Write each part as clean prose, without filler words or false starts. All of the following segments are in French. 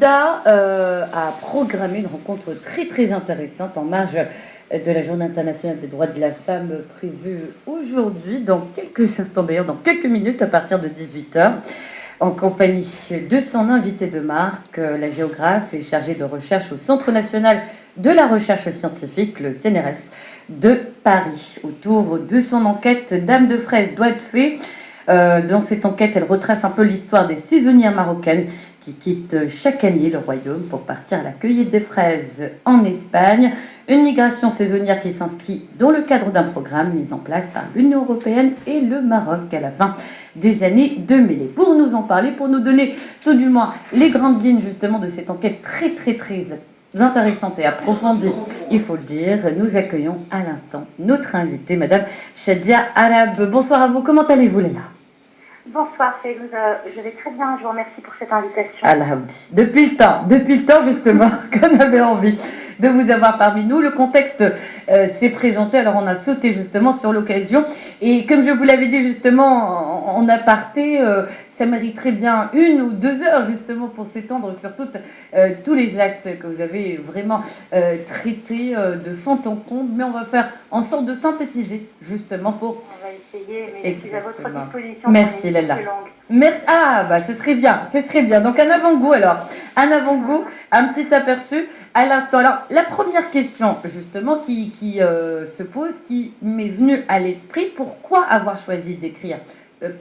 A programmé une rencontre très très intéressante en marge de la Journée internationale des droits de la femme prévue aujourd'hui, dans quelques instants d'ailleurs, dans quelques minutes à partir de 18h, en compagnie de son invité de marque, la géographe et chargée de recherche au Centre national de la recherche scientifique, le CNRS de Paris, autour de son enquête Dame de fraise doigt de fée. Dans cette enquête, elle retrace un peu l'histoire des saisonnières marocaines qui quittent chaque année le royaume pour partir à la cueillette des fraises en Espagne. Une migration saisonnière qui s'inscrit dans le cadre d'un programme mis en place par l'Union européenne et le Maroc à la fin des années 2000. Et pour nous en parler, pour nous donner tout du moins les grandes lignes justement de cette enquête très intéressante et approfondie, il faut le dire, nous accueillons à l'instant notre invitée, Madame Shadia Arab. Bonsoir à vous, comment allez-vous Léla? Bonsoir, je vais très bien, je vous remercie pour cette invitation. Alhamdi. Depuis le temps justement qu'on avait envie de vous avoir parmi nous. Le contexte s'est présenté, alors on a sauté justement sur l'occasion. Et comme je vous l'avais dit justement en aparté, ça mériterait bien 1 ou 2 heures justement pour s'étendre sur tous les axes que vous avez vraiment traités de fond en comble. Mais on va faire en sorte de synthétiser justement pour... On va essayer, mais je suis à votre disposition. Merci Léla. Merci. Ah, bah, ce serait bien. Donc, un avant-goût, un petit aperçu à l'instant. Alors, la première question, justement, qui se pose, qui m'est venue à l'esprit, pourquoi avoir choisi d'écrire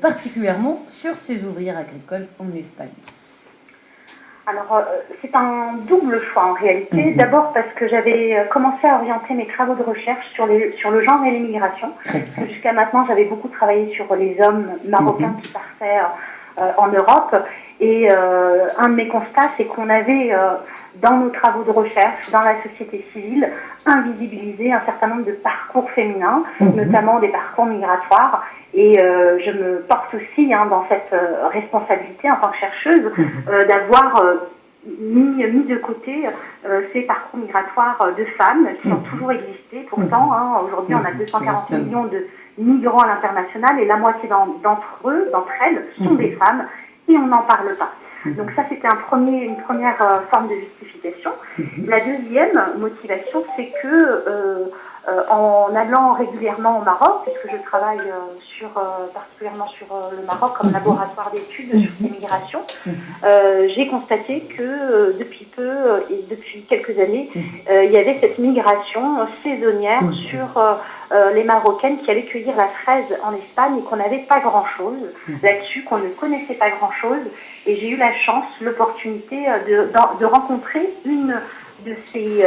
particulièrement sur ces ouvrières agricoles en Espagne? Alors, c'est un double choix en réalité. D'abord parce que j'avais commencé à orienter mes travaux de recherche sur le genre et l'immigration. Jusqu'à maintenant, j'avais beaucoup travaillé sur les hommes marocains qui partaient en Europe. Et un de mes constats, c'est qu'on avait, dans nos travaux de recherche, dans la société civile, invisibilisé un certain nombre de parcours féminins, notamment des parcours migratoires. Et je me porte aussi dans cette responsabilité en tant que chercheuse d'avoir mis de côté ces parcours migratoires de femmes qui ont toujours existé. Pourtant, aujourd'hui, on a 240 millions de migrants à l'international et la moitié d'entre elles sont des femmes et on n'en parle pas. Donc ça, c'était une première forme de justification. La deuxième motivation, c'est que en allant régulièrement au Maroc, puisque je travaille particulièrement sur le Maroc comme laboratoire d'études sur les migrations, j'ai constaté que depuis peu et depuis quelques années, il y avait cette migration saisonnière sur les Marocaines qui allaient cueillir la fraise en Espagne et qu'on n'avait pas grand-chose là-dessus, qu'on ne connaissait pas grand-chose. Et j'ai eu la chance, l'opportunité de rencontrer une de ces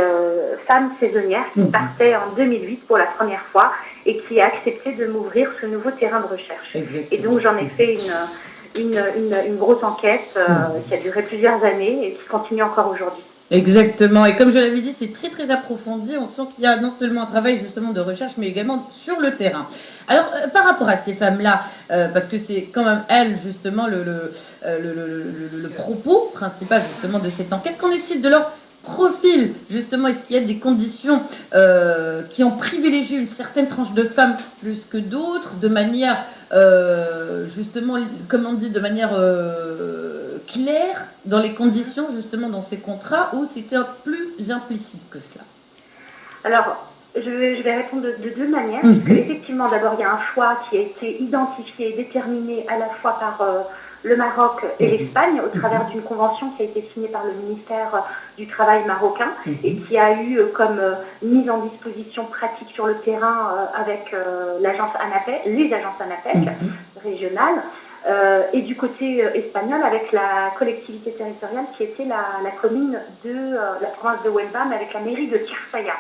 femmes saisonnières qui partaient en 2008 pour la première fois et qui a accepté de m'ouvrir ce nouveau terrain de recherche. Exactement. Et donc j'en ai fait une grosse enquête qui a duré plusieurs années et qui continue encore aujourd'hui. Exactement, et comme je l'avais dit, c'est très approfondi. On sent qu'il y a non seulement un travail justement de recherche, mais également sur le terrain. Alors, par rapport à ces femmes-là, parce que c'est quand même elles justement le propos principal justement de cette enquête, qu'en est-il de leur profil justement? Est-ce qu'il y a des conditions qui ont privilégié une certaine tranche de femmes plus que d'autres, de manière justement, comme on dit, de manière claire dans les conditions justement dans ces contrats, ou c'était plus implicite que cela? Alors, je vais répondre de deux manières. Parce que, effectivement, d'abord, il y a un choix qui a été identifié et déterminé à la fois par le Maroc et l'Espagne au travers d'une convention qui a été signée par le ministère du Travail marocain et qui a eu comme mise en disposition pratique sur le terrain avec l'agence ANAPEC, les agences ANAPEC régionales. Et du côté espagnol avec la collectivité territoriale qui était la commune de la province de Huelva, mais avec la mairie de Tirsaya.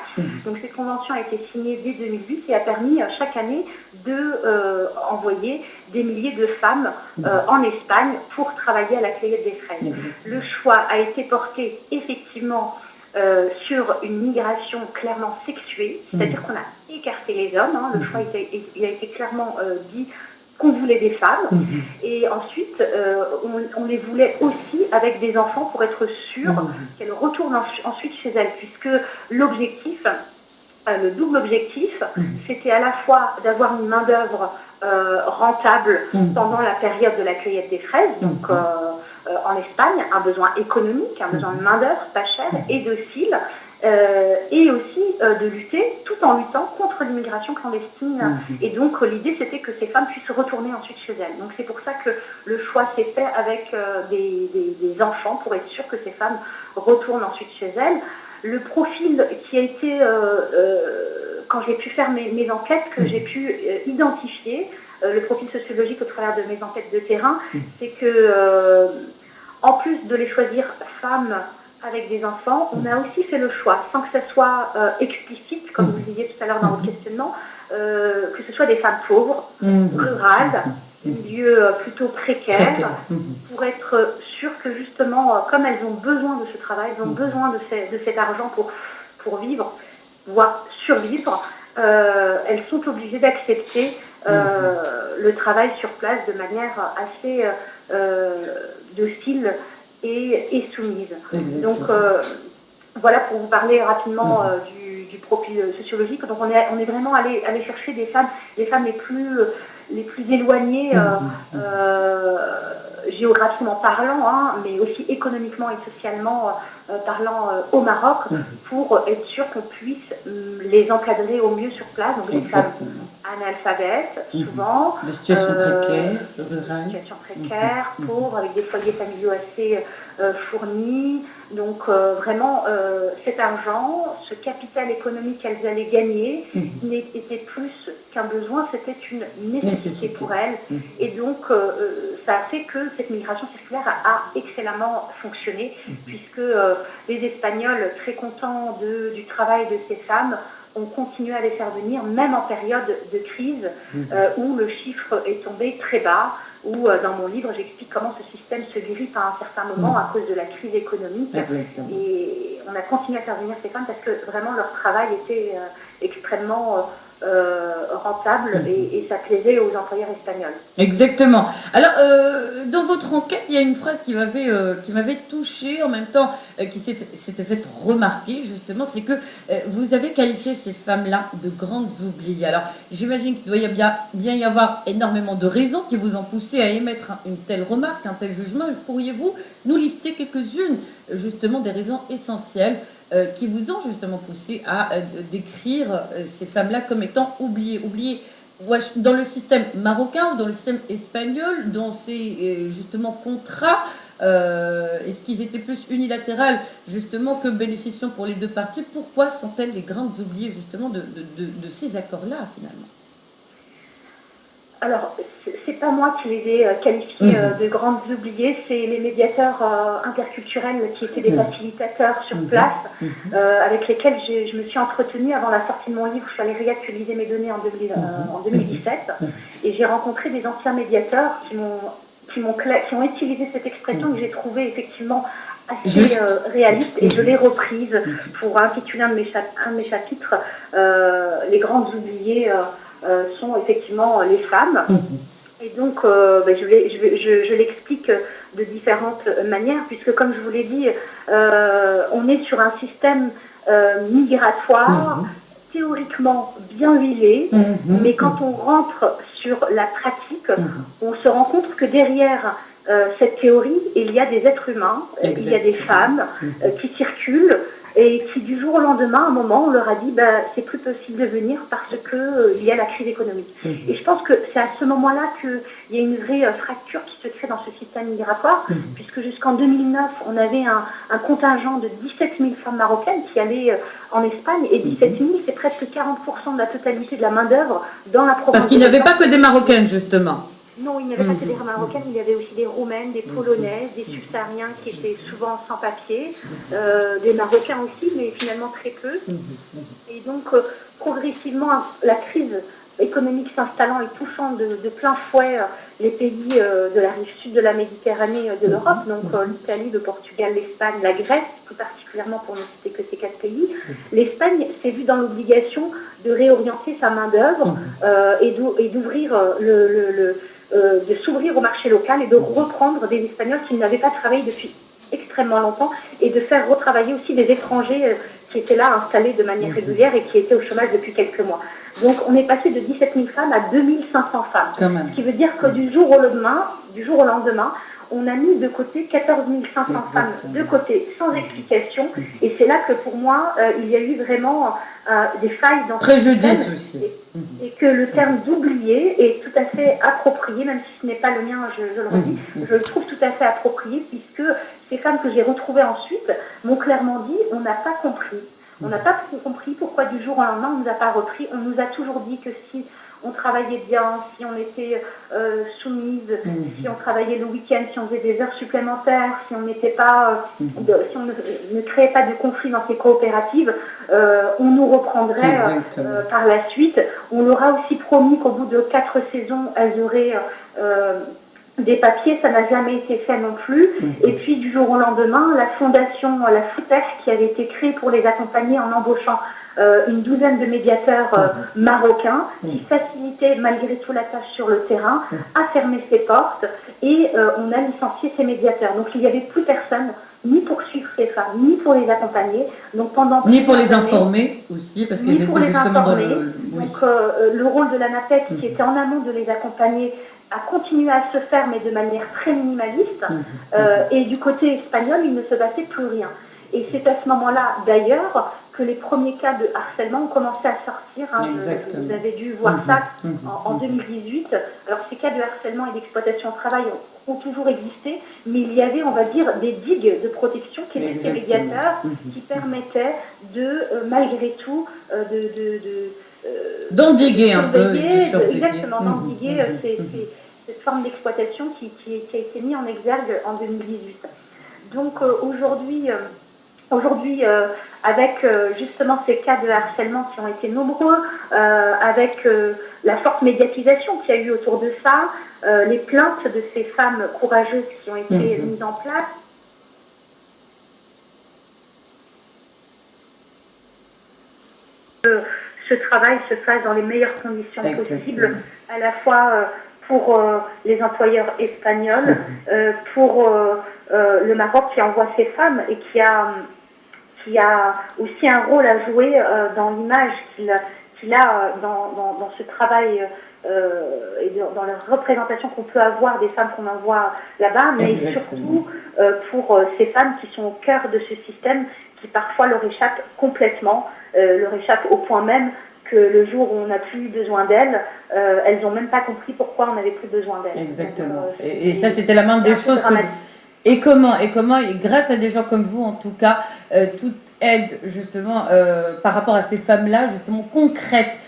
Donc cette convention a été signée dès 2008 et a permis chaque année d'envoyer des milliers de femmes en Espagne pour travailler à la cueillette des fraises. Le choix a été porté effectivement sur une migration clairement sexuée, c'est-à-dire qu'on a écarté les hommes, le choix il a été clairement dit qu'on voulait des femmes, et ensuite on les voulait aussi avec des enfants pour être sûr qu'elles retournent ensuite chez elles, puisque l'objectif, le double objectif, c'était à la fois d'avoir une main-d'œuvre rentable pendant la période de la cueillette des fraises. Donc, en Espagne, un besoin économique, un besoin de main-d'œuvre pas cher et docile, et aussi de lutter, tout en luttant contre l'immigration clandestine. Et donc, l'idée, c'était que ces femmes puissent retourner ensuite chez elles. Donc, c'est pour ça que le choix s'est fait avec des enfants, pour être sûr que ces femmes retournent ensuite chez elles. Le profil qui a été, quand j'ai pu faire mes enquêtes, que j'ai pu identifier, le profil sociologique au travers de mes enquêtes de terrain, c'est que, en plus de les choisir femmes avec des enfants, on a aussi fait le choix, sans que ça soit explicite, comme vous le disiez tout à l'heure dans votre questionnement, que ce soit des femmes pauvres, rurales, milieux plutôt précaires, pour être sûr que justement, comme elles ont besoin de ce travail, elles ont besoin de cet argent pour vivre, voire survivre, elles sont obligées d'accepter le travail sur place de manière assez docile et soumise. Donc voilà pour vous parler rapidement du profil sociologique. Donc on est vraiment allé chercher les femmes les plus éloignées géographiquement parlant, hein, mais aussi économiquement et socialement parlant au Maroc, pour être sûr qu'on puisse les encadrer au mieux sur place. Donc les femmes analphabètes, souvent, de situations précaires, rurales, situations précaires, pauvres, avec des foyers familiaux assez fournis. Donc vraiment, cet argent, ce capital économique qu'elles allaient gagner, n'était plus qu'un besoin, c'était une nécessité pour elles. Et donc, ça a fait que cette migration circulaire a excellemment fonctionné, puisque les Espagnols, très contents du travail de ces femmes, ont continué à les faire venir, même en période de crise, où le chiffre est tombé très bas, où dans mon livre, j'explique comment ce système se grippe à un certain moment à cause de la crise économique. Et on a continué à faire venir ces femmes parce que vraiment leur travail était extrêmement rentable et ça plaisait aux employeurs espagnols. Exactement. Alors, dans votre enquête, il y a une phrase qui m'avait touchée, en même temps qui s'était fait remarquer, justement, c'est que vous avez qualifié ces femmes-là de grandes oubliées. Alors, j'imagine qu'il doit bien y avoir énormément de raisons qui vous ont poussé à émettre une telle remarque, un tel jugement. Pourriez-vous nous lister quelques-unes, justement, des raisons essentielles qui vous ont justement poussé à décrire ces femmes-là comme étant oubliées dans le système marocain ou dans le système espagnol, dans ces justement contrats, est-ce qu'ils étaient plus unilatérales justement que bénéficiants pour les deux parties? Pourquoi sont-elles les grandes oubliées justement de ces accords-là finalement? Alors, c'est pas moi qui les ai qualifiées de grandes oubliées, c'est les médiateurs interculturels qui étaient des facilitateurs sur place, avec lesquels je me suis entretenue avant la sortie de mon livre. Je suis allée réactualiser mes données en 2017 et j'ai rencontré des anciens médiateurs qui ont utilisé cette expression que j'ai trouvée effectivement assez réaliste, et je l'ai reprise pour intituler un de mes chapitres Les grandes oubliées sont effectivement les femmes. Et donc, je l'explique de différentes manières, puisque comme je vous l'ai dit, on est sur un système migratoire théoriquement bien huilé, mais quand on rentre sur la pratique, on se rend compte que derrière cette théorie, il y a des êtres humains, il y a des femmes qui circulent, et qui du jour au lendemain, à un moment, on leur a dit c'est plus possible de venir parce que il y a la crise économique. Et je pense que c'est à ce moment-là qu'il y a une vraie fracture qui se crée dans ce système migratoire, puisque jusqu'en 2009, on avait un contingent de 17 000 femmes marocaines qui allaient en Espagne, et 17 000, c'est presque 40% de la totalité de la main-d'œuvre dans la province. Parce qu'il n'y avait pas que des Marocaines, justement. Non, il n'y avait pas que des Marocaines, il y avait aussi des Roumaines, des Polonaises, des Subsahariens qui étaient souvent sans papier, des Marocains aussi, mais finalement très peu. Et donc, progressivement, la crise économique s'installant et touchant de plein fouet les pays de la rive sud de la Méditerranée de l'Europe, donc l'Italie, le Portugal, l'Espagne, la Grèce, plus particulièrement pour ne citer que ces 4 pays, l'Espagne s'est vue dans l'obligation de réorienter sa main-d'œuvre et d'ouvrir de s'ouvrir au marché local et de reprendre des Espagnols qui n'avaient pas travaillé depuis extrêmement longtemps, et de faire retravailler aussi des étrangers qui étaient là installées de manière régulière et qui étaient au chômage depuis quelques mois. Donc on est passé de 17 000 femmes à 2500 femmes. Ce qui veut dire que du jour au lendemain, on a mis de côté 14 500 femmes de côté sans explication. Et c'est là que pour moi, il y a eu vraiment des failles dans ce système. Aussi. Et que le terme d'oublié est tout à fait approprié, même si ce n'est pas le mien, je le redis, je le trouve tout à fait approprié, puisque ces femmes que j'ai retrouvées ensuite m'ont clairement dit on n'a pas compris. On n'a pas compris pourquoi du jour au lendemain on ne nous a pas repris. On nous a toujours dit que si on travaillait bien, si on était soumise, si on travaillait le week-end, si on faisait des heures supplémentaires, si on n'était pas, si on ne créait pas de conflit dans ces coopératives, on nous reprendrait par la suite. On leur a aussi promis qu'au bout de 4 saisons, elles auraient des papiers, ça n'a jamais été fait non plus. Et puis du jour au lendemain, la fondation, la FOUTEF, qui avait été créée pour les accompagner en embauchant une douzaine de médiateurs marocains, qui facilitaient malgré tout la tâche sur le terrain, a fermé ses portes et on a licencié ces médiateurs. Donc il n'y avait plus personne, ni pour suivre ces femmes, ni pour les accompagner. Donc pendant ni pour les informer aussi, parce qu'elles étaient justement dans le... Donc le rôle de l'ANAPEC, qui était en amont de les accompagner, a continué à se faire, mais de manière très minimaliste. Et du côté espagnol, il ne se passait plus rien. Et c'est à ce moment-là, d'ailleurs, que les premiers cas de harcèlement ont commencé à sortir. Vous avez dû voir ça en 2018. Alors, ces cas de harcèlement et d'exploitation au travail ont toujours existé, mais il y avait, on va dire, des digues de protection qui étaient ces médiateurs, qui permettaient de, malgré tout, d'endiguer un peu. Exactement, d'endiguer cette forme d'exploitation qui a été mise en exergue en 2018. Donc aujourd'hui, avec justement ces cas de harcèlement qui ont été nombreux, avec la forte médiatisation qu'il y a eu autour de ça, les plaintes de ces femmes courageuses qui ont été mises en place, ce travail se fasse dans les meilleures conditions possibles, à la fois pour les employeurs espagnols, pour le Maroc qui envoie ces femmes et qui a aussi un rôle à jouer dans l'image qu'il a dans ce travail et dans la représentation qu'on peut avoir des femmes qu'on envoie là-bas, mais surtout pour ces femmes qui sont au cœur de ce système, qui parfois leur échappent complètement, leur échappent au point même que le jour où on n'a plus besoin d'elles, elles n'ont même pas compris pourquoi on n'avait plus besoin d'elles. Exactement. Donc, et ça, c'était la moindre des choses. Et comment, et grâce à des gens comme vous, en tout cas, toute aide, justement, par rapport à ces femmes-là, justement, concrètes,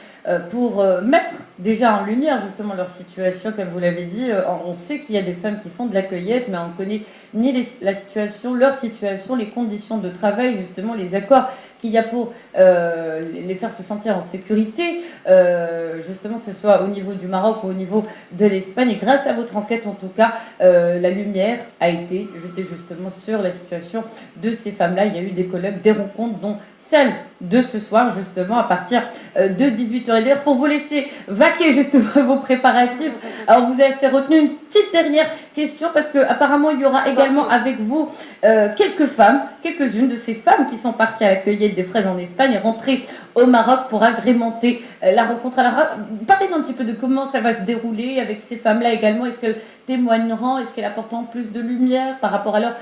pour mettre déjà en lumière, justement, leur situation, comme vous l'avez dit. On sait qu'il y a des femmes qui font de la cueillette, mais on ne connaît ni la situation, leur situation, les conditions de travail, justement, les accords qu'il y a pour les faire se sentir en sécurité, justement, que ce soit au niveau du Maroc ou au niveau de l'Espagne. Et grâce à votre enquête, en tout cas, la lumière a été jetée justement sur la situation de ces femmes-là. Il y a eu des colloques, des rencontres, dont celle de ce soir, justement, à partir de 18h. Et d'ailleurs, pour vous laisser vaquer justement vos préparatifs, alors vous avez retenu une petite dernière question, parce qu'apparemment, il y aura également avec vous quelques-unes de ces femmes qui sont parties à la cueillette des fraises en Espagne et rentrées au Maroc pour agrémenter la rencontre. Alors, parlez-nous un petit peu de comment ça va se dérouler avec ces femmes-là également. Est-ce qu'elles témoigneront, est-ce qu'elles apporteront plus de lumière par rapport à leur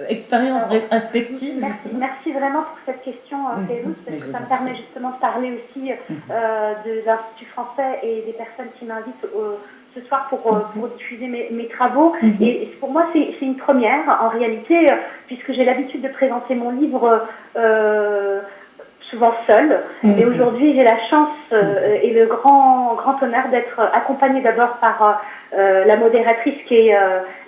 expérience respective? Merci vraiment pour cette question, Félouz, parce que ça me permet justement de parler aussi de l'Institut français et des personnes qui m'invitent ce soir pour diffuser mes travaux. Et pour moi, c'est une première, en réalité, puisque j'ai l'habitude de présenter mon livre souvent seule. Et aujourd'hui, j'ai la chance et le grand honneur d'être accompagnée d'abord par la modératrice qui est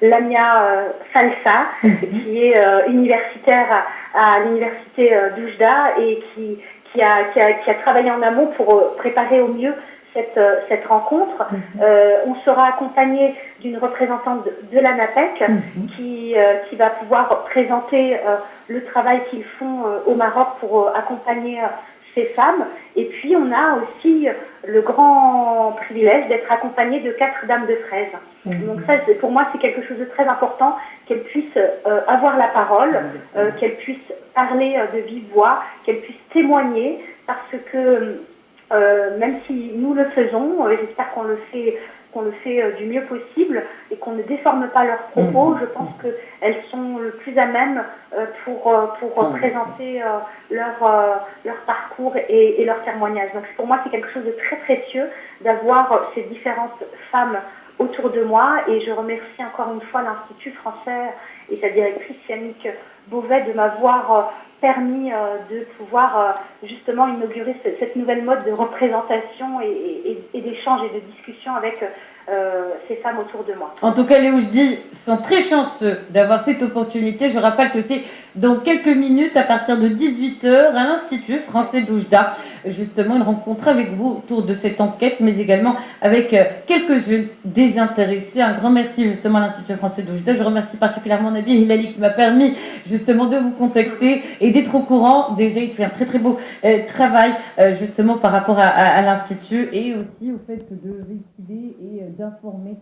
Lamia Salsa, qui est universitaire à l'université d'Oujda et qui a travaillé en amont pour préparer au mieux cette rencontre. On sera accompagné d'une représentante de l'ANAPEC qui va pouvoir présenter le travail qu'ils font au Maroc pour accompagner ces femmes. Et puis on a aussi le grand privilège d'être accompagnée de 4 dames de fraises. Donc ça, pour moi, c'est quelque chose de très important, qu'elles puissent avoir la parole, qu'elles puissent parler de vive voix, qu'elles puissent témoigner, parce que même si nous le faisons, j'espère qu'on le fait du mieux possible et qu'on ne déforme pas leurs propos. Je pense qu'elles sont le plus à même pour présenter leur parcours et leur témoignage. Donc pour moi, c'est quelque chose de très précieux d'avoir ces différentes femmes autour de moi, et je remercie encore une fois l'Institut français et sa directrice Yannick Beauvais de m'avoir permis de pouvoir justement inaugurer cette nouvelle mode de représentation et d'échange et de discussion avec ces femmes autour de moi. En tout cas, les Oujdi sont très chanceux d'avoir cette opportunité. Je rappelle que c'est dans quelques minutes, à partir de 18h, à l'Institut français d'Oujda, justement une rencontre avec vous autour de cette enquête, mais également avec quelques-unes des intéressés. Un grand merci justement à l'Institut français d'Oujda. Je remercie particulièrement Nabil Hilali qui m'a permis justement de vous contacter et d'être au courant. Déjà, il fait un très très beau travail justement par rapport à l'Institut, et aussi au fait de véhiculer et d'informer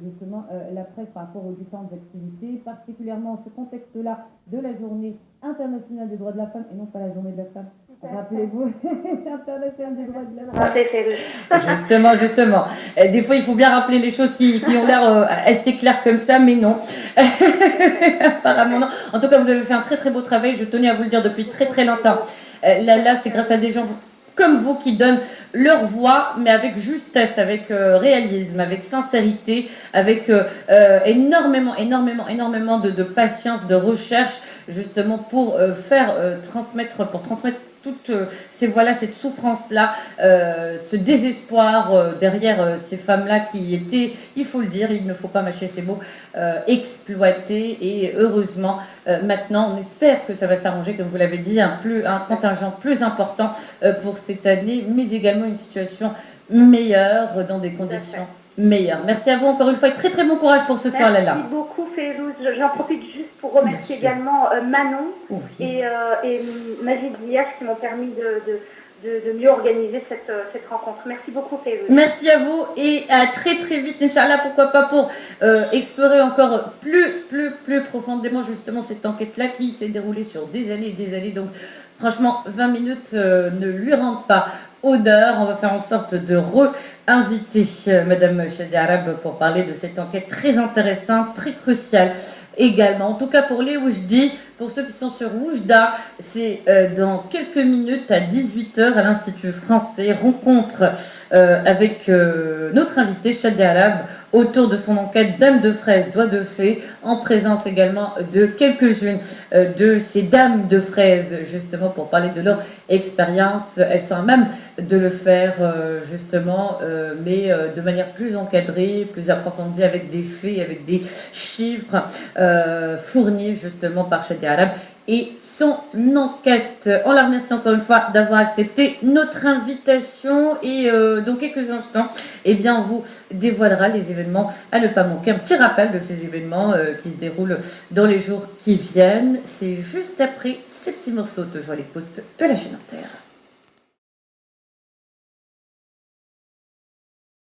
justement la presse par rapport aux différentes activités, particulièrement en ce contexte-là de la journée internationale des droits de la femme, et non pas la journée de la femme. Rappelez-vous, internationale des droits de la femme. Justement. Des fois, il faut bien rappeler les choses qui ont l'air assez claires comme ça, mais non. Apparemment, non. En tout cas, vous avez fait un très très beau travail. Je tenais à vous le dire depuis très très longtemps. Là, c'est grâce à des gens comme vous qui donnent leur voix, mais avec justesse, avec réalisme, avec sincérité, avec énormément de patience, de recherche, justement pour transmettre toutes ces voix-là, cette souffrance-là, ce désespoir derrière ces femmes-là qui étaient, il faut le dire, il ne faut pas mâcher ces mots, exploitées. Et heureusement, maintenant, on espère que ça va s'arranger, comme vous l'avez dit, un contingent plus important pour cette année, mais également une situation meilleure, dans des conditions meilleures. Merci à vous encore une fois, et très très bon courage pour ce soir, Lala. Merci beaucoup, Félouz. J'en profite juste pour remercier également Manon et Majid Diaz qui m'ont permis de mieux organiser cette rencontre. Merci beaucoup, Félouz. Merci à vous, et à très très vite, Inch'Allah, pourquoi pas, pour explorer encore plus profondément justement cette enquête-là qui s'est déroulée sur des années et des années. Donc franchement, 20 minutes ne lui rendent pas odeur. On va faire en sorte de inviter Madame Shadia Arab pour parler de cette enquête très intéressante, très cruciale également. En tout cas pour les Oujdi, pour ceux qui sont sur Oujda, c'est dans quelques minutes à 18h à l'Institut français, rencontre avec notre invitée Shadia Arab autour de son enquête Dame de fraise, doigt de fée, en présence également de quelques-unes de ces dames de fraises, justement pour parler de leur expérience. Elles sont à même de le faire justement, mais de manière plus encadrée, plus approfondie, avec des faits, avec des chiffres fournis justement par Shadia Arab et son enquête. On la remercie encore une fois d'avoir accepté notre invitation, et dans quelques instants, eh bien, on vous dévoilera les événements à ne pas manquer. Un petit rappel de ces événements qui se déroulent dans les jours qui viennent. C'est juste après ces petits morceaux, toujours à l'écoute de la chaîne Inter.